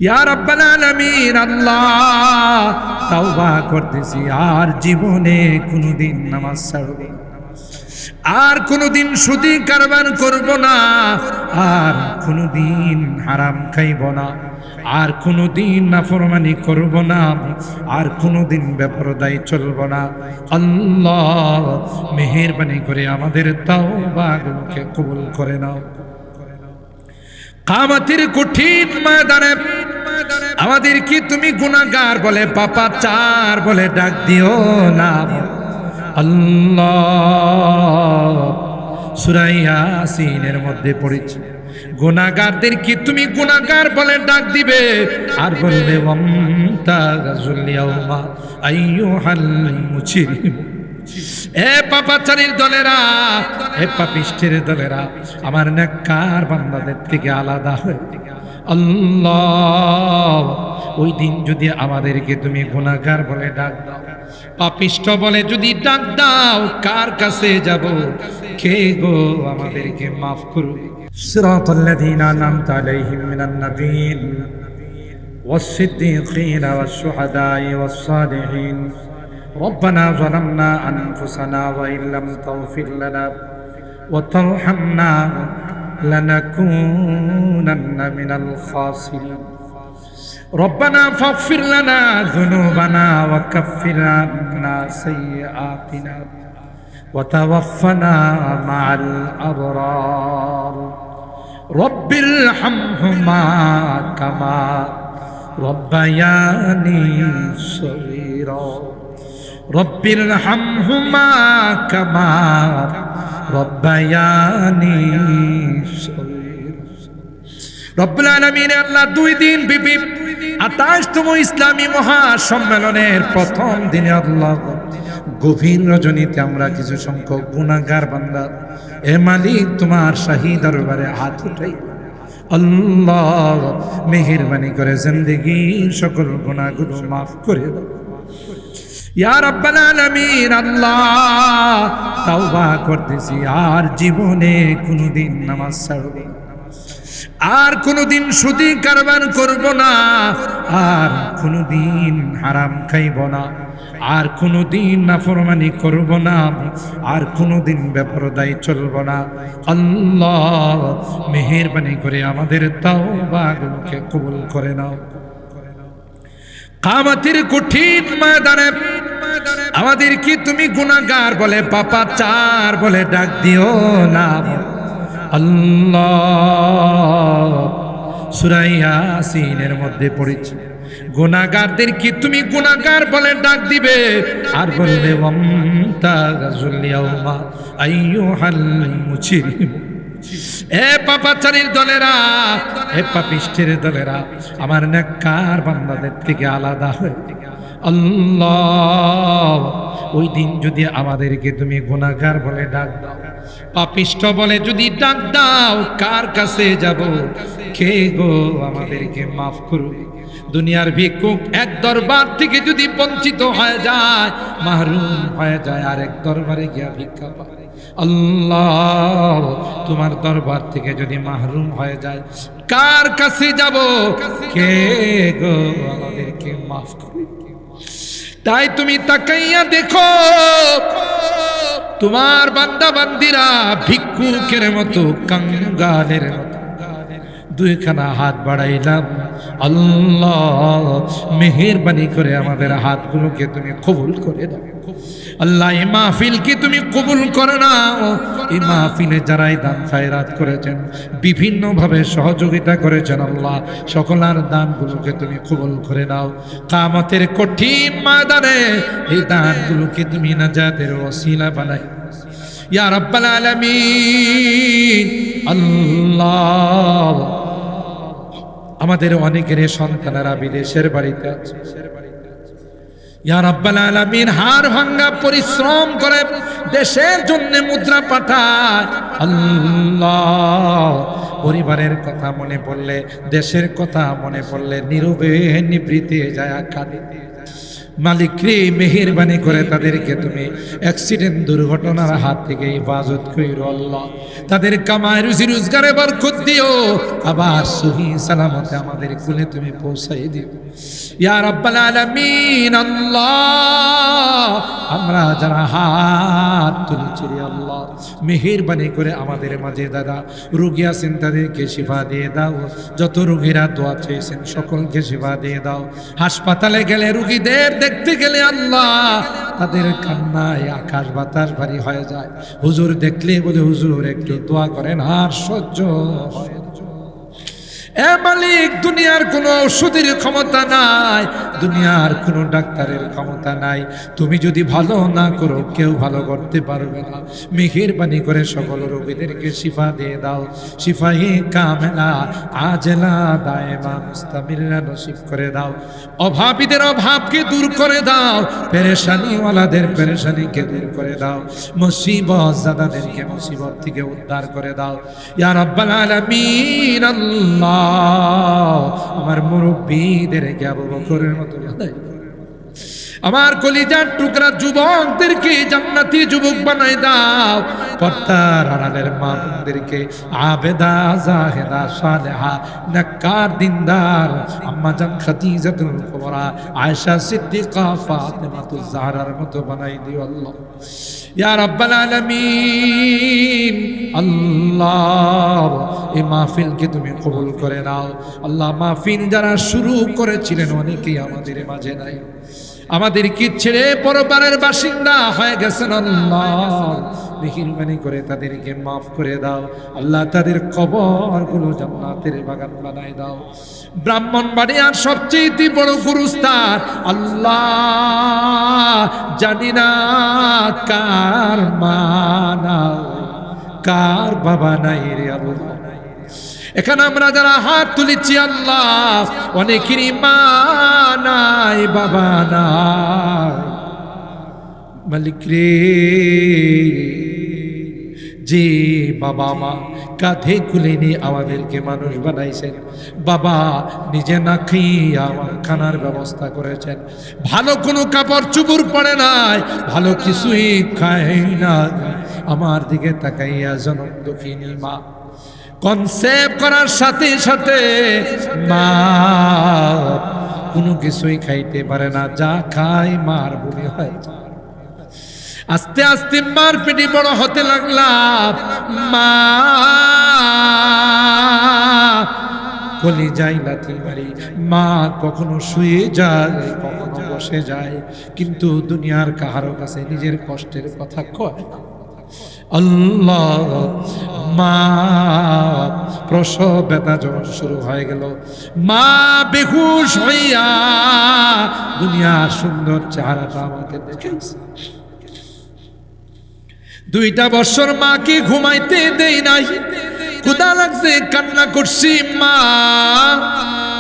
ইয়া রাব্বাল আলামিন, আল্লাহ তাওবা করতেছি, আর জীবনে কোনোদিন নামাজ ছাড়ব না, আর কোনোদিন সুদি কারবার করব না, আর কোনোদিন হারাম খাইব না, আর কোনোদিন নাফরমানি করব না, আর কোনোদিন বেপরদায় চলব না। আল্লাহ মেহেরবানি করে আমাদের তাওবাগুলোকে কবুল করে নাও। কিয়ামতের কঠিন ময়দানে আমাদের কি তুমি গুনাহগার বলে পাপাচার বলে ডাক দিও না। আল্লাহ সূরা ইয়াসিনের মধ্যে পড়েছি, গুনাহগারদের কি তুমি গুনাহগার বলে ডাক দিবে, আর বলবে ওয়ামতাযাল ইয়াউমা আইয়ুহাল মুজরিম। এ পাপাচারীর দলেরা, এ পাপিষ্ঠের দলেরা, আমার নেককার বান্দাদের থেকে আলাদা হয়ে আল্লাহ ওই দিন যদি আমাদেরকে তুমি গুনাহগার বলে ডাক দাও, পাপিষ্ঠ বলে যদি ডাক দাও, কার কাছে যাব? কে গো আমাদেরকে মাফ করবে? সিরাতাল্লাযীনা আন'আমতা আলাইহিম মিনান নাবিয়্যিন ওয়াস-সিদ্দীকিনা ওয়াশ-শুহাদা'i ওয়াস-সালিহিন। ربنا ظلمنا أنفسنا وإن لم تغفر لنا وترحمنا لنكونن من الخاسرين ربنا فاغفر لنا ذنوبنا وكفر عنا سيئاتنا وتوفنا مع الأبرار رب ارحمهما كما ربياني صغيرا رب ارحمهما كما ربياني صغيرا। রব্বুল আলামিন আল্লাহ, 2 দিন ব্যাপী 28তম ইসলামী মহাসম্মেলনের প্রথম দিনে আল্লাহ গভীর রজনীতে আমরা কিছু সংখ্যক গুনাহগার বান্দা এ মালিক তোমার শাহী দরবারে হাত উঠাই। আল্লাহ মেহেরবানি করে জিন্দেগীর সকল গুনাহগুলো মাফ করে দাও। ইয়া রাব্বাল আলামিন, আল্লাহ তাওবা করতেছি, আর জীবনে কোনোদিন নামাজ ছাড়ব না, আর কোনোদিন সুদি কারবার করব না, আর কোনোদিন হারাম খাইব না, আর কোনোদিন নাফরমানি করব না, আর কোনোদিন বেপরদায় চলব না। আল্লাহ মেহেরবানি করে আমাদের তাওবাগুলোকে কবুল করে নাও। কিয়ামতের কঠিন ময়দানে আমাদের কি তুমি গুনাহগার বলে পাপাচার বলে ডাক দিও না। আল্লাহ সূরা ইয়াসিনের মধ্যে পড়েছি, গুনাহগারদের কি তুমি গুনাহগার বলে ডাক দিবে, আর বলবে ওয়ামতাযাল ইয়াউমা আইয়ুহাল মুজরিম। এ পাপাচারীর দলেরা, এ পাপিষ্ঠের দলেরা, আমার নেককার বান্দাদের থেকে আলাদা হয়ে আল্লাহ ওই দিন যদি আমাদেরকে তুমি গুনাহগার বলে ডাক দাও, পাপিষ্ঠ বলে যদি ডাক দাও, কার কাছে যাব? কে গো আমাদেরকে মাফ করবে? দুনিয়ার ভিক্ষুক এক দরবার থেকে যদি বঞ্চিত হয়ে যায়, মাহরুম হয়ে যায়, আরেক দরবারে গিয়া ভিক্ষা পায়। আল্লাহ তোমার দরবার থেকে যদি মাহরুম হয়ে যায়, কার কাছে যাব? কে গো আমাদেরকে মাফ করবে? তাই তুমি তাকাইয়া দেখো, তোমার বান্দা বান্দিরা ভিক্ষুকের মতো, কাঙ্গালের মতো 2খানা হাত বাড়াইলাম। আল্লাহ মেহেরবানি করে আমাদের হাতগুলোকে তুমি কবুল করে দাও। আল্লাহ এই মাহফিলকে তুমি কবুল করে নাও। এই মাহফিলে যারাই দান খায়রাত করেছেন, বিভিন্নভাবে সহযোগিতা করেছেন, আল্লাহ সকলার দানগুলোকে তুমি কবুল করে নাও। কিয়ামতের কঠিন ময়দানে এই দানগুলোকে তুমি নাজাতের ওসিলা বানাই ইয়া রাব্বাল আলামিন। আল্লাহ আমাদের অনেকের সন্তানেরা বিদেশের বাড়িতে আছে, ইয়া রাব্বাল আলামিন হাড় ভাঙা পরিশ্রম করে দেশের জন্য মুদ্রা পাঠায়। আল্লাহ পরিবারের কথা মনে পড়লে, দেশের কথা মনে পড়লে নীরবে নিভৃতে যায় কাঁদে। মালিক রে, মেহেরবানি করে তাদেরকে তুমি অ্যাক্সিডেন্ট দুর্ঘটনার হাত থেকে হেফাজত কইরো আল্লাহ। তাদের কামাই রুজি রোজগারে বরকত দিও, আবার সহি সালামতে আমাদের কুলে তুমি পৌঁছাই দিও ইয়া রাব্বাল আলামিন। আল্লাহ, আমরা যারা হাত তুলেছি আল্লাহ, মেহেরবানি করে আমাদের মাঝে দাদা রোগী আছেন তাদেরকে শিফা দিয়ে দাও। যত রোগীরা দোয়া চেয়েছেন সকলকে শিফা দিয়ে দাও। হাসপাতালে গেলে রোগীদের দেখতে গেলে আল্লাহ তাদের কান্নায় আকাশ বাতাস ভারী হয়ে যায়। হুজুর দেখলে বলে হুজুর একটু দোয়া করেন, আর সহ্য হয়। এ মালিক, দুনিয়ার কোনো ঔষধের ক্ষমতা নাই, দুনিয়ার কোনো ডাক্তারের ক্ষমতা নাই। তুমি যদি ভালো না করো কেউ ভালো করতে পারবে না। মেহেরবানি করে সকল রোগীদেরকে শিফা দিয়ে দাও। শিফায়ে কামেলা আজলা দায়েমা মুস্তামিররা নসিব করে দাও। অভাবীদের অভাবকে দূর করে দাও, পেরেশানিওয়ালাদের পেরেশানিকে দূর করে দাও, মুসিবত জাদাদেরকে মুসিবত থেকে উদ্ধার করে দাও ইয়া রাব্বাল আলামিন। আল্লাহ, আমার মুরব্বীদেরকে আবু বকরের মতো বানাই, আমার কলিজার টুকরা যুবকদেরকে জান্নাতি যুবক বানাই দাও। পর্দার আড়ালের মাদেরকে আবেদা জাহেদা সালেহা নেককার দিনদার আম্মা জান খাদিজাতুল কুবরা আয়েশা সিদ্দিকা ফাতেমাতুজ জাহরার মতো বানাই দিও আল্লাহ ইয়া রাব্বাল আলামিন। আল্লাহ, এই মাহফিলকে তুমি কবুল করে নাও আল্লাহ। মাহফিল যারা শুরু করেছিলেন অনেকেই আমাদের মাঝে নাই, আমাদেরকে ছেড়ে পরপারের বাসিন্দা হয়ে গেছেন আল্লাহ। মেহেরবানি করে তাদেরকে মাফ করে দাও আল্লাহ। তাদের কবরগুলো জান্নাতের বাগান বানায় দাও। ব্রাহ্মণবাড়িয়ার সবচেয়ে বড় গুরুস্থান আল্লাহ, জানি না কার মা নাই কার বাবা নাই রে আল্লাহ। এখানে আমরা যারা হাত তুলেছি আল্লাহ, অনেকেরই মা নাই বাবা নাই। মালিক রে, যে বাবা মা কাঁধে কুলে নিয়ে আমাদেরকে মানুষ বানাইছেন, বাবা নিজে না খেয়ে আমার খানার ব্যবস্থা করেছেন, ভালো কোনো কাপড় চুপুর পড়ে নাই, ভালো কিছুই খায় না, আমার দিকে তাকাইয়া জনম দুঃখিনী মা কনসেপ্ট করার সাথে সাথে মা কোনো কিছুই খাইতে পারে না, যা খায় মার বমি হয়। আস্তে আস্তে মার পেটে বড় হতে লাগলাম, মা কলিজায় লাথি মারি, মা কখনো শুয়ে যায় কখনো বসে যায়, কিন্তু দুনিয়ার কাহারো কাছে নিজের কষ্টের কথা কয় না। আল্লাহ, মা প্রসব ব্যথা যখন শুরু হয়ে গেল, মা বেহুশ হইয়া দুনিয়ার সুন্দর চেহারাটা আমাকে দেখেছে। 2টা বছর মাকে ঘুমাইতে দেই নাই, ক্ষুধা লাগছে কান্না করছি, মা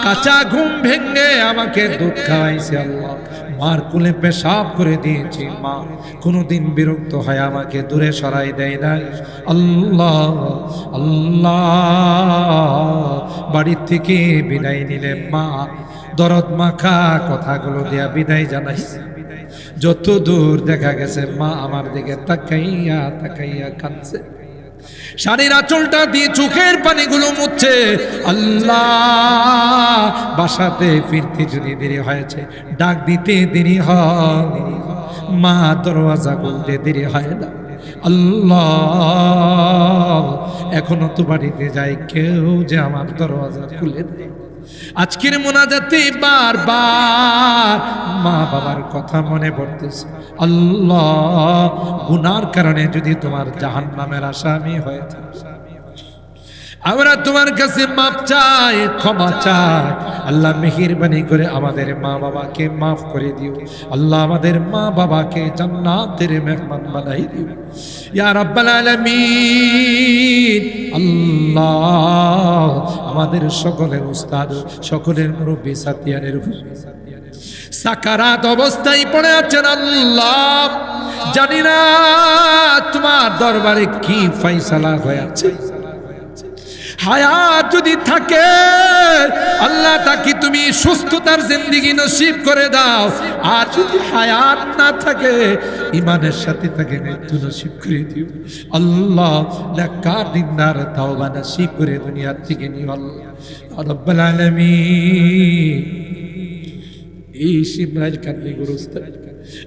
কাঁচা ঘুম ভেঙে আমাকে দুধ খাওয়াইছে। আল্লাহ, মার কোলে পেশাব করে দিয়েছি, মা কোনোদিন বিরক্ত হয় আমাকে দূরে সরাই দেয় নাই। আল্লাহ আল্লাহ, বাড়ির থেকে বিদায় নিলে মা দরদ মাখা কথাগুলো দিয়া বিদায় জানাই। যত দূর দেখা গেছে মা আমার দিকে তাকাইয়া তাকাইয়া কাঁদছে, শাড়ির আঁচলটা দিয়ে চোখের পানিগুলো মুছছে। আল্লাহ, বাসাতে ফিরতে যদি দেরি হয়েছে, ডাক দিতে দেরি হয়, মা দরওয়াজা খুলতে দেরি হয় না। আল্লাহ, এখনো তো বাড়িতে যাই, কেউ যে আমার দরওয়াজা খুলে দেয়। আজকের মোনাজাতে বারবার মা বাবার কথা মনে পড়তেছে। আল্লাহ, গুনার কারণে যদি তোমার জাহান্নামের আসামি হয়ে থাকে, আমরা তোমার কাছে মাপ চাই, ক্ষমা চাই। আল্লাহ, মেহেরবানি করে আমাদের মা বাবাকে মাফ করে দিও। আল্লাহ, আমাদের মা বাবাকে জান্নাতের মেহমান বানাই দিও ইয়া রাব্বাল আলামিন। আল্লাহ, আমাদের সকলের উস্তাদ, সকলের মুরব্বী সাতিয়ানের সাকারাত অবস্থায় পড়ে আছেন। আল্লাহ, জানি না তোমার দরবারে কি ফয়সালা হয়ে আছে। হায়াত যদি থাকে আল্লাহ তাকে তুমি সুস্থতার জিন্দেগি নসিব করে দাও, আর যদি হায়াত না থাকে ইমানের সাথে তাকে মৃত্যু নসিব করে দিও আল্লাহ। নেককার দিনদার তাওবা নসিব করে দুনিয়া থেকে নিও আল্লাহ রাব্বুল আলামিন। এই সিমরাইল কান্দি গুরুস্তান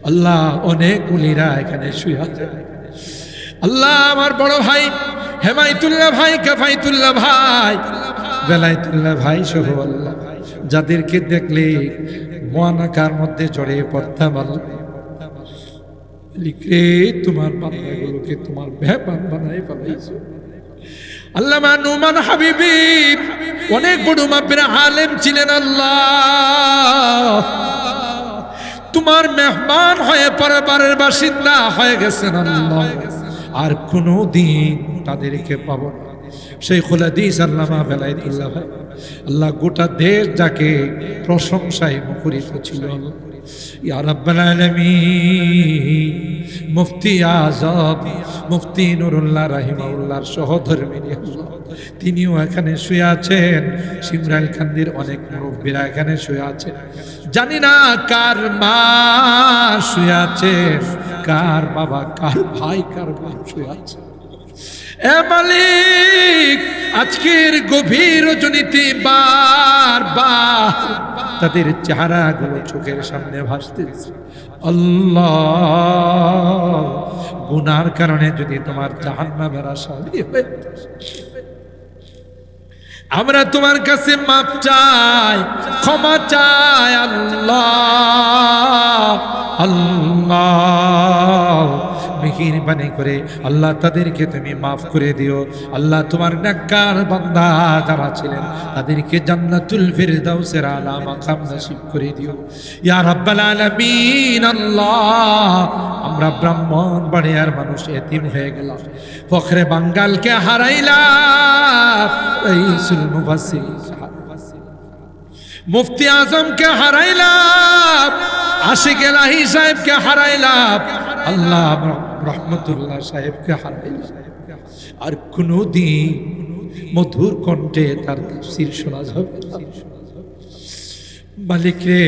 আল্লাহ অনেক ওলিরা এখানে শুয়ে আছে আল্লাহ। আমার বড় ভাই হেমায়েতুল্লাহ ভাই, কাফায়েতুল্লাহ ভাই, বেলায়েতুল্লাহ ভাই সহ আল্লাহ যাদেরকে দেখলে মুআনাকার মধ্যে জড়িয়ে পড়তাম আল্লাহ, লিখে তোমার বান্দাগুলোকে তোমার মেহমান বানায় ফেলাইছো আল্লামা নুমান হাবিবি অনেক বড় মাপের আলেম ছিলেন আল্লাহ, তোমার মেহমান হয়ে পরবারের বাসিন্দা হয়ে গেছেন আল্লাহ, আর কোনো দিন তাদেরকে পাবো না। শাইখুল হাদিস আল্লামা বেলায়েতুল্লাহ ভাই আল্লাহ গোটা দেশ যাকে প্রশংসায় মুখরিত ছিল ইয়া রাব্বাল আলামিন। মুফতি আযম মুফতি নুরুল্লাহ রাহিমাহুল্লাহর সহধর্মিনী আল্লাহ, তিনিও এখানে শুয়ে আছেন। সিমরাইল কান্দির অনেক মুরব্বীরা এখানে শুয়ে আছেন। জানি না কার মা শুয়ে আছে, কার বাবা, কার ভাই, কার বোন শুয়ে আছে। এ মালিক, আজকের গভীর রজনীতে বারবার তাদের চেহারাগুলো চোখের সামনে ভাসতেছে আল্লাহ। গুনার কারণে যদি তোমার জাহান্নামের আশা হয়ে আমরা তোমার কাছে মাপ চাই, ক্ষমা চাই আল্লাহ। আল্লাহ মেহেরবানি করে আল্লাহ তাদেরকে তুমি মাফ করে দিও আল্লাহ। তোমার নেককার বান্দা যারা ছিলেন তাদেরকে জান্নাতুল ফিরদাউসের আলা মাকাম নসিব করে দিও ইয়া রাব্বাল আলামিন। আল্লাহ আমরা ব্রাহ্মণবাড়িয়ার মানুষ এতিম হয়ে গেলাম, ফখরে বাঙ্গালকে হারাইলাম, রাইসুল মুফাসসিরিন মুফতি আজমকে হারাইলাম, আশিক এলাহি সাহেবকে হারাইলাম আল্লাহ, রহমতুল্লাহ সাহেবকে হারাইলাম। আর কোনদিন মধুর কণ্ঠে তার তাফসীর শোনা যাবে না। মালিক রে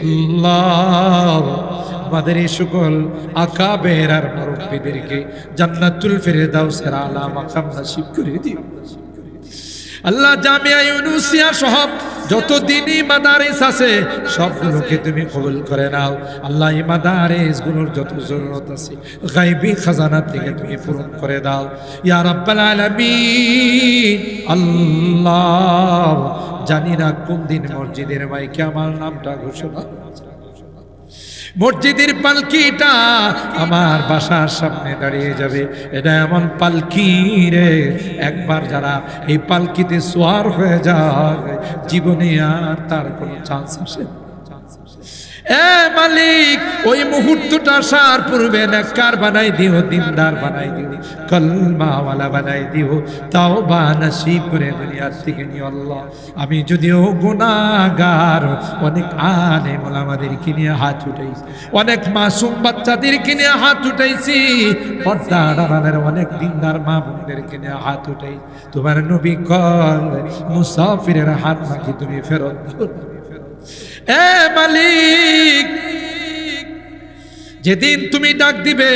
আল্লাহ, আমাদের এই সকল আকাবের আর মুরব্বিদেরকে জান্নাতুল ফিরদাউসের আলা মাকাম নসিব করে দিও আল্লাহ। জামিয়া ইউনুসিয়া সহ যত দ্বীনি মাদারিস আছে সবগুলোকে তুমি কবুল করে নাও আল্লাহ। এই মাদারিসগুলোর যত জরুরত আছে গায়বী খাজানা থেকে তুমি পূরণ করে দাও ইয়া রাব্বাল আলামিন। আল্লাহ জানি না কোন দিন মসজিদের মাইকে আমার নামটা ঘোষণা, মসজিদের পালকিটা আমার বাসার সামনে দাঁড়িয়ে যাবে। এটা এমন পালকি রে, একবার যারা এই পালকিতে সোয়ার হয়ে যায় জীবনে আর তার কোনো চান্স আসে না। এ মালিক, ওই মুহূর্তটা আসার পূর্বে নেককার বানাই দিও, দিনদার বানাই দিও, কলমাওয়ালা বানাই দিও, তাওবা নসিব করে দুনিয়ার থেকে নিও আল্লাহ। আমি যদিও গুনাহগার, অনেক আলেম ওলামাদেরকে নিয়ে হাত উঠাইছি, অনেক মাসুম বাচ্চাদেরকে নিয়ে হাত উঠাইছি, পর্দা আড়ালের অনেক দিনদার মা বোনদেরকে নিয়ে হাত উঠাই। তোমার নবী কল মুসাফিরের হাত নাকি তুমি ফেরত দাও। এ মালিক, যেদিন তুমি ডাক দিবে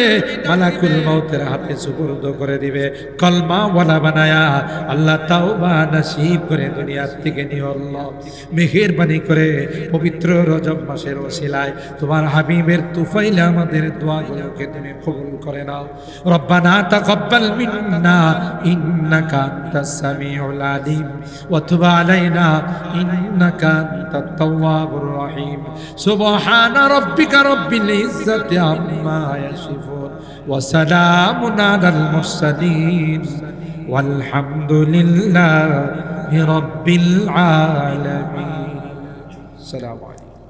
মালাকুল মউতের হাতে সুপুর্দ করে দিবে, কলমা ওয়ালা বানায়া আল্লাহ তাওবা নসিব করে দুনিয়া থেকে নিও আল্লাহ। মেহেরবানি করে পবিত্র রজব মাসের ওসিলায় তোমার হাবিবের তুফাইলে আমাদের দোয়াগুলোকে তুমি কবুল করে নাও। রব্বানা তাকাব্বাল মিন্না ইন্নাকা আনতাস সামিউল আলিম ওয়া তুব আলাইনা ইন্নাকা আনতাত তাওয়াবুর রহিম। সুবহানা রাব্বিকা রাব্বিল ইজ্জাতি عما يصفون وسلام على المرسلين والحمد لله رب العالمين. السلام عليكم.